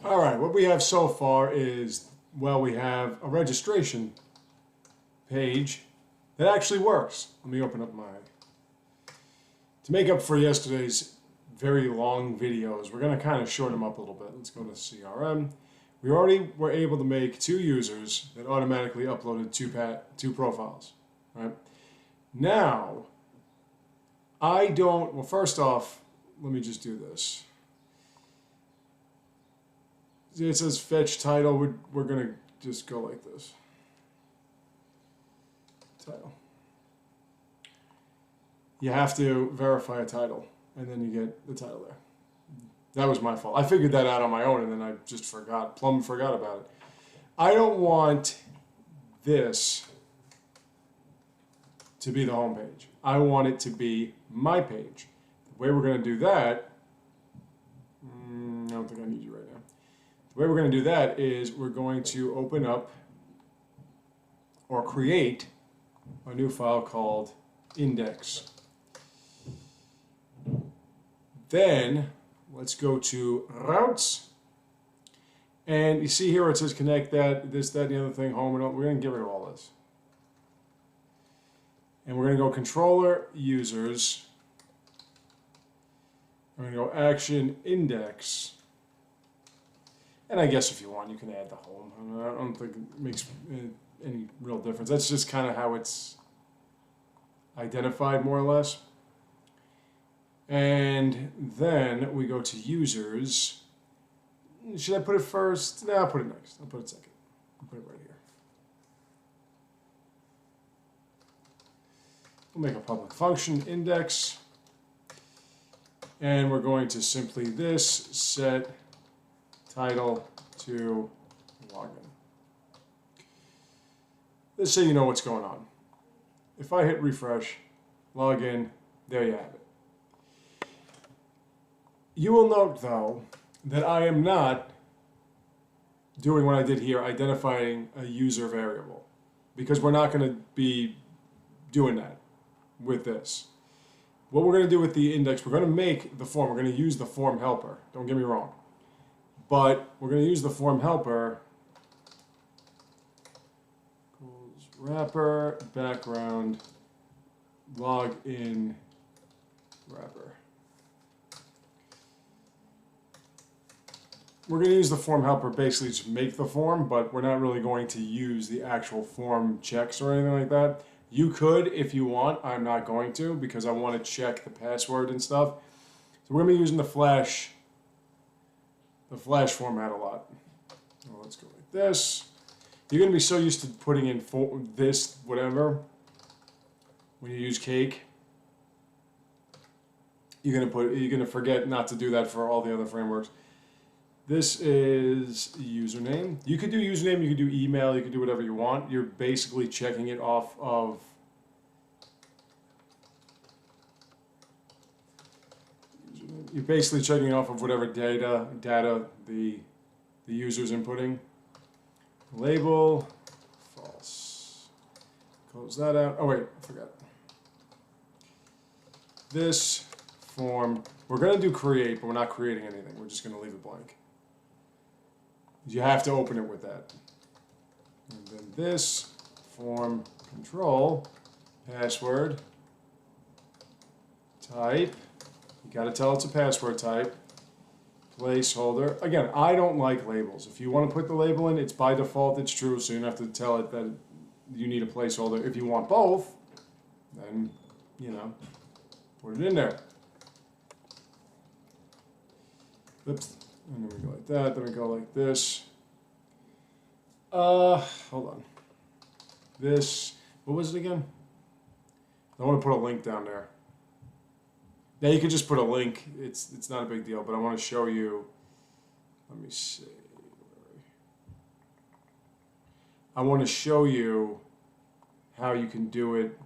All right, what we have so far is, well, we have a registration page that actually works. Let me open up to make up for yesterday's very long videos, we're going to kind of shorten them up a little bit. Let's go to CRM. We already were able to make 2 users that automatically uploaded two profiles. Right? Now, well, first off, let me just do this. It says fetch title. We're going to just go like this. Title. You have to verify a title, and then you get the title there. That was my fault. I figured that out on my own, and then I just plumb forgot about it. I don't want this to be the home page. I want it to be my page. The way we're going to do that, I don't think I need you right now. The way we're going to do that is we're going to open up or create a new file called index. Then let's go to routes, and you see here where it says connect that, this, that, and the other thing, home, and all. We're going to get rid of all this. And we're going to go controller users. We're going to go action index. And I guess if you want, you can add the home. I don't think it makes any real difference. That's just kind of how it's identified, more or less. And then we go to users. Should I put it first? No, I'll put it next. I'll put it second. I'll put it right here. We'll make a public function index. And we're going to simply set title to login. Let's say you know what's going on. If I hit refresh, login, there you have it. You will note, though, that I am not doing what I did here, identifying a user variable, because we're not going to be doing that with this. What we're going to do with the index, we're going to make the form. We're going to use the form helper. Don't get me wrong. But we're going to use the form helper, wrapper, background, login, wrapper. We're going to use the form helper basically to make the form, but we're not really going to use the actual form checks or anything like that. You could if you want. I'm not going to because I want to check the password and stuff. So we're going to be using the Flash format a lot. Well, let's go like this. You're going to be so used to putting in this, whatever, when you use Cake. You're going to forget not to do that for all the other frameworks. This is username. You could do username, you could do email, you could do whatever you want. You're basically checking it off of whatever data the user's inputting. Label, false. Close that out. Oh wait, I forgot. This form, we're going to do create, but we're not creating anything. We're just going to leave it blank. You have to open it with that. And then this form control password type. You got to tell it's a password type. Placeholder. Again, I don't like labels. If you want to put the label in, it's by default, it's true, so you don't have to tell it that you need a placeholder. If you want both, then, put it in there. Oops. And then we go like that, then we go like this. Hold on. This, what was it again? I want to put a link down there. Now you could just put a link, it's not a big deal, but I want to show you, let me see. I want to show you how you can do it.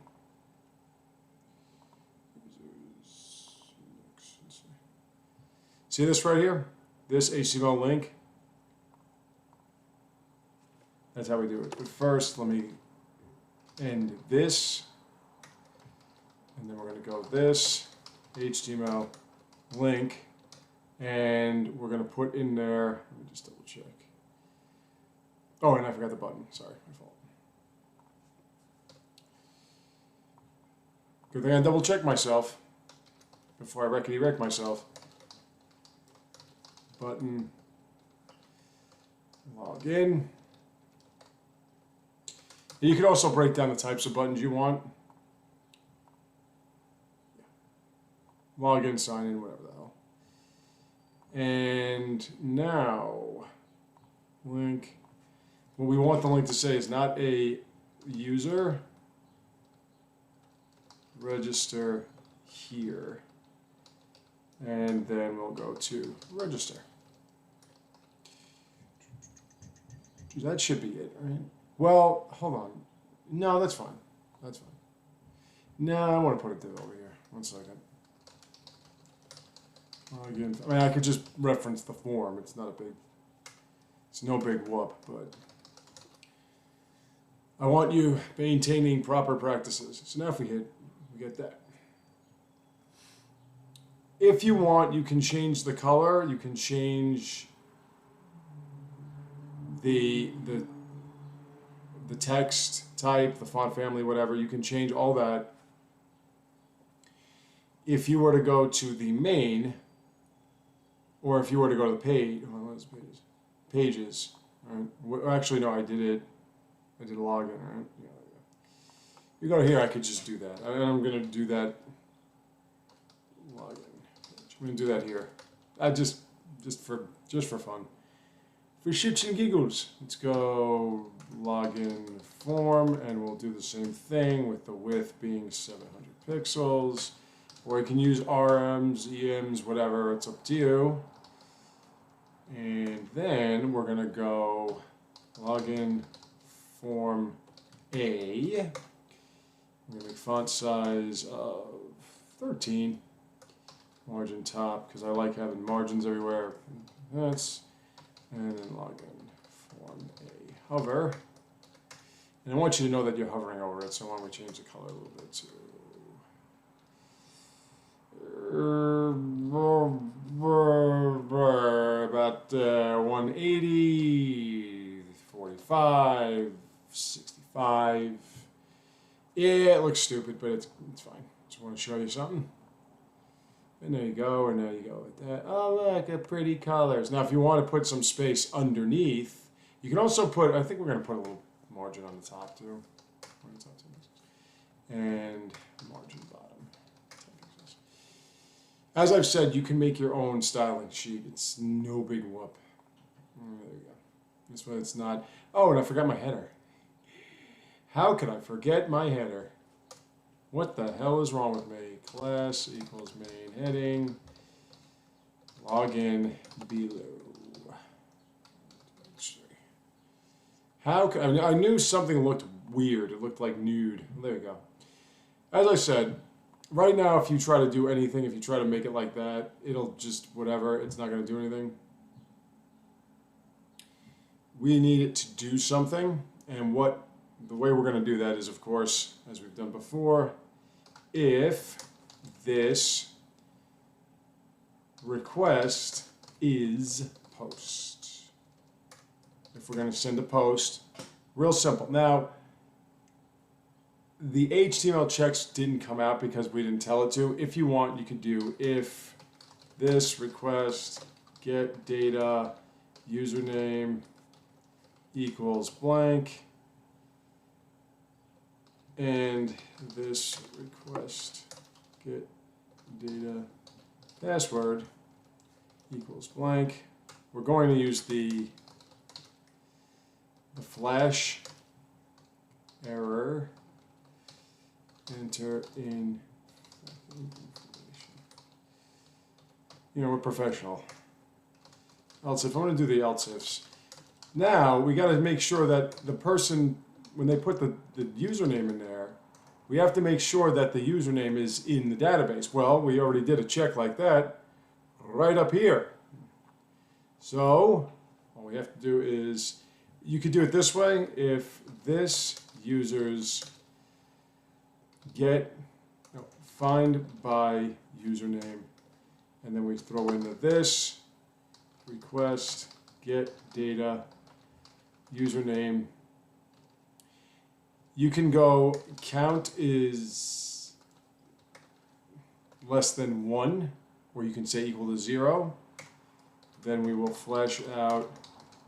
See this right here? This HTML link, that's how we do it. But first, let me end this, and then we're going to go this HTML link, And we're going to put in there, let me just double check. Oh, and I forgot the button. Sorry, my fault. Good thing I double checked myself before I wreckety-wreck myself. Button. Log in. You can also break down the types of buttons you want. Log in, sign in, whatever the hell. And now, link. What we want the link to say is not a user. Register here. And then we'll go to register. That should be it, right? Well, hold on. No, that's fine. That's fine. No, I want to put a div over here. 1 second. Again, I mean, I could just reference the form. It's not a big, it's no big whoop, but I want you maintaining proper practices. So now if we hit, we get that. If you want, you can change the color. You can change the text type, the font family, whatever. You can change all that. If you were to go to the main, or if you were to go to the page, oh, what is pages? Pages. Right? Actually, no, I did it. I did a login, right? Yeah. You go here, I could just do that. I'm going to do that. Login. I'm going to do that here. Just for fun. For shits and giggles, let's go login form, and we'll do the same thing with the width being 700 pixels. Or you can use RMs, EMs, whatever, it's up to you. And then we're going to go login form A. I'm going to make font size of 13. Margin top, because I like having margins everywhere. That's, and then login form A. Hover. And I want you to know that you're hovering over it, so why don't we change the color a little bit to about 180, 45, 65. Yeah, it looks stupid, but it's fine. Just want to show you something. And there you go, and there you go with that. Oh, look at pretty colors. Now, if you want to put some space underneath, you can also put, I think we're going to put a little margin on the top too. And margin bottom. As I've said, you can make your own styling sheet. It's no big whoop. There you go. This way it's not. Oh, and I forgot my header. How could I forget my header? What the hell is wrong with me? Class equals main heading. Login below. How could, I knew something looked weird. It looked like nude. There you go. As I said, right now, if you try to do anything, if you try to make it like that, it'll just, whatever, it's not going to do anything. We need it to do something, and the way we're going to do that is, of course, as we've done before, if this request is post. If we're going to send a post, real simple. Now, the HTML checks didn't come out because we didn't tell it to. If you want, you could do if this request get data username equals blank, and this request get data password equals blank. We're going to use the flash error. Enter in information. You know, we're professional. Else if. I'm going to do the else ifs. Now, we got to make sure that the person, when they put the username in there, we have to make sure that the username is in the database. Well, we already did a check like that right up here. So, all we have to do is, you could do it this way. If this user's find by username and then we throw in this request get data username. You can go count is less than 1, or you can say equal to 0. Then we will flash out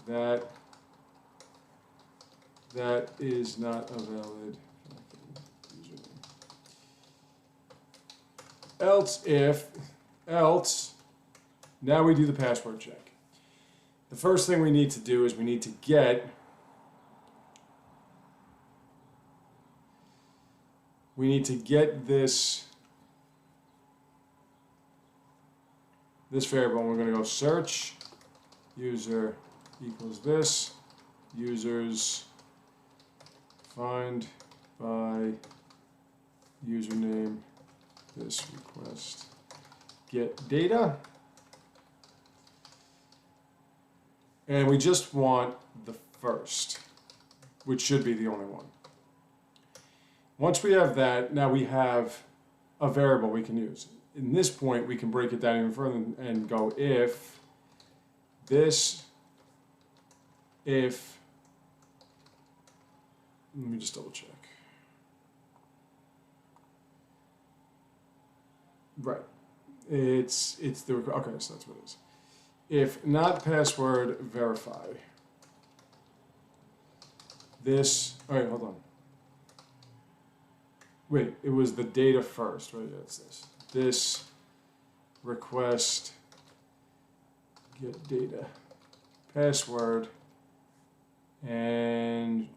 that that is not a valid username. Else, now we do the password check. The first thing we need to do is we need to get this variable, and we're going to go search user equals this users find by username this request get data, and we just want the first, which should be the only one. Once we have that, now we have a variable we can use. In this point, we can break it down even further and go if let me just double check. Right. It's the, okay, so that's what it is. If not password verify. This, all right, hold on. Wait, it was the data first, right? Yeah, it's this. This request get data password, and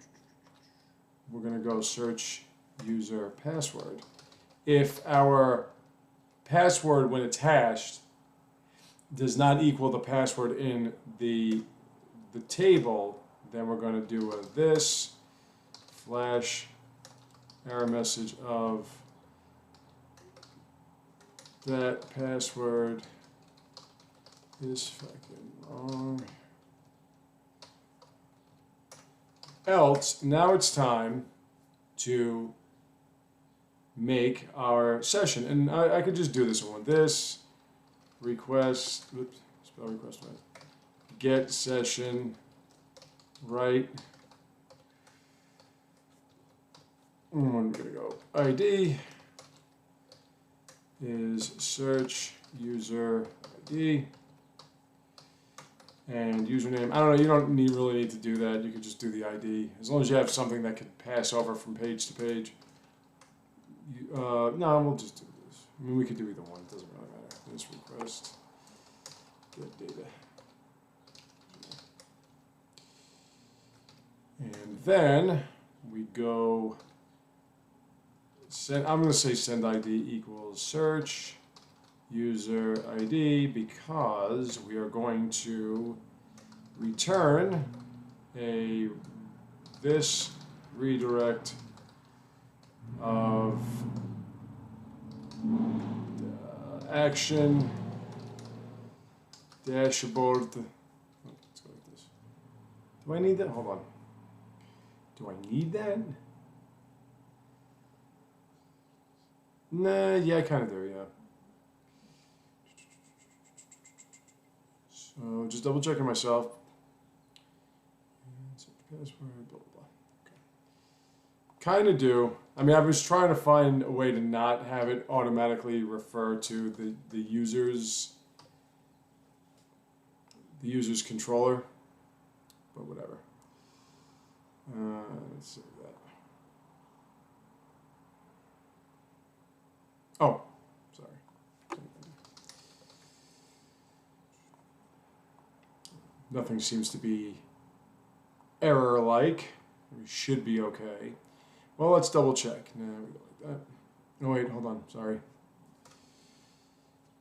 we're going to go search user password. If our password when it's hashed does not equal the password in the table, then we're going to do a this flash error message of that password is fucking wrong. Else, now it's time to make our session. And I could just do this one. This request, oops, spell request right. Get session right. Where are we gonna go? ID is search user ID and username. I don't know, you don't really need to do that. You could just do the ID. As long as you have something that could pass over from page to page. No, we'll just do this. I mean, we could do either one. It doesn't really matter. This request, get data. And then we go send, I'm going to say send ID equals search user ID because we are going to return this redirect of action dashboard. Let's go like this. Do I need that? Hold on. Do I need that? Nah, yeah, I kind of do, yeah. So just double checking myself. Password, blah, blah, blah. Okay. Kind of do. I mean, I was trying to find a way to not have it automatically refer to the user's controller, but whatever. Let's save that. Oh, sorry. Nothing seems to be error-like. We should be okay. Well, let's double check. No, we go like that. Oh, wait, hold on. Sorry.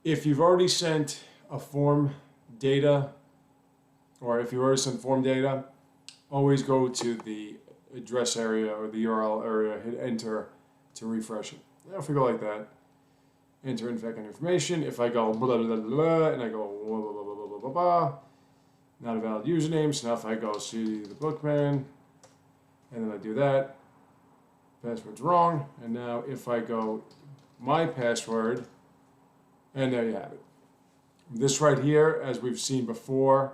If you've already sent a form data, or if you already sent form data, always go to the address area or the URL area, hit enter to refresh it. Now, if we go like that, enter infected information. If I go blah, blah, blah, blah, and I go blah, blah, blah, blah, blah, blah, blah, not a valid username. So now if I go see the bookman, and then I do that, password's wrong. And now if I go my password, and there you have it. This right here, as we've seen before,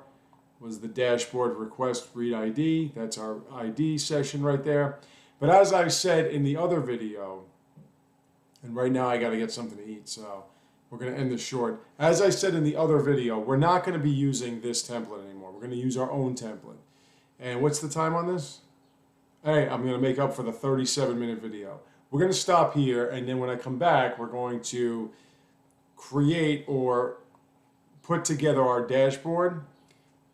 was the dashboard request read ID. That's our ID session right there. But as I said in the other video, and right now I got to get something to eat, so we're going to end this short. As I said in the other video, we're not going to be using this template anymore. We're going to use our own template. And what's the time on this? Hey, I'm going to make up for the 37-minute video. We're going to stop here, and then when I come back, we're going to create or put together our dashboard.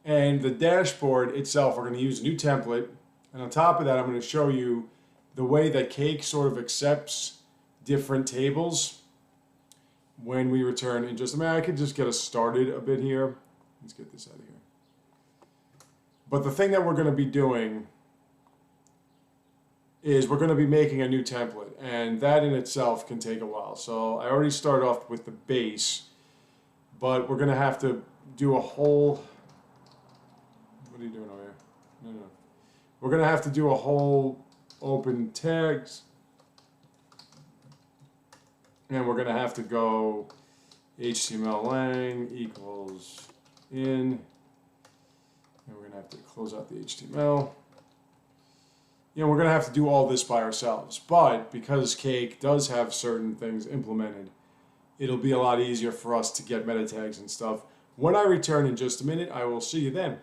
And the dashboard itself, we're going to use a new template. And on top of that, I'm going to show you the way that Cake sort of accepts different tables when we return in just a minute. I could just get us started a bit here. Let's get this out of here. But the thing that we're going to be doing is we're going to be making a new template, and that in itself can take a while. So I already started off with the base, but we're going to have to do a whole... What are you doing over here? No. We're going to have to do a whole open tags, and we're going to have to go HTML lang equals in, and we're going to have to close out the HTML. You know, we're going to have to do all this by ourselves, but because Cake does have certain things implemented, it'll be a lot easier for us to get meta tags and stuff. When I return in just a minute, I will see you then.